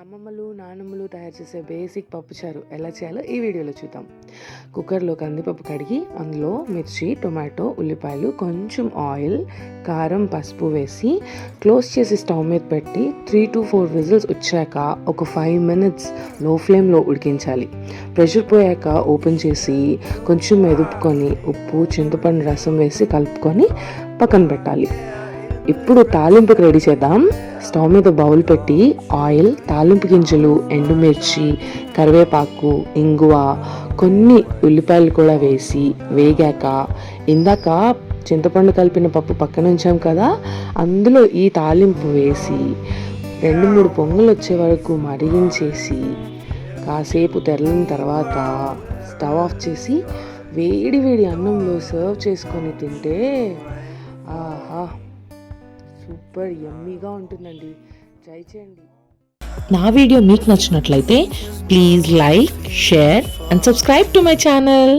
అమ్మమ్మలు నానమ్మలు తయారు చేసే బేసిక్ పప్పుచారు ఎలా చేయాలో ఈ వీడియోలో చూద్దాం. కుక్కర్లో కందిపప్పు కడిగి అందులో మిర్చి, టొమాటో, ఉల్లిపాయలు, కొంచెం ఆయిల్, కారం, పసుపు వేసి క్లోజ్ చేసి స్టవ్ మీద పెట్టి 3 to 4 విజిల్స్ వచ్చాక ఒక 5 minutes లో ఫ్లేమ్లో ఉడికించాలి. ప్రెషర్ పోయాక ఓపెన్ చేసి కొంచెం మెదుపుకొని ఉప్పు, చింతపండు రసం వేసి కలుపుకొని పక్కన పెట్టాలి. ఇప్పుడు తాలింపుకి రెడీ చేద్దాం. స్టవ్ మీద బౌల్ పెట్టి ఆయిల్, తాలింపు గింజలు, ఎండుమిర్చి, కరివేపాకు, ఇంగువ, కొన్ని ఉల్లిపాయలు కూడా వేసి వేగాక ఇందాక చింతపండు కలిపిన పప్పు పక్కన ఉంచాం కదా, అందులో ఈ తాలింపు వేసి 2-3 పొంగులు వచ్చే వరకు మరిగించేసి కాసేపు తెరలిన తర్వాత స్టవ్ ఆఫ్ చేసి వేడి వేడి అన్నంలో సర్వ్ చేసుకొని తింటే ఆహా సూపర్ యమ్మీగా ఉంటుందండి. ట్రై చేయండి. నా వీడియో మీకు నచ్చినట్లయితే please like, share and subscribe to my channel.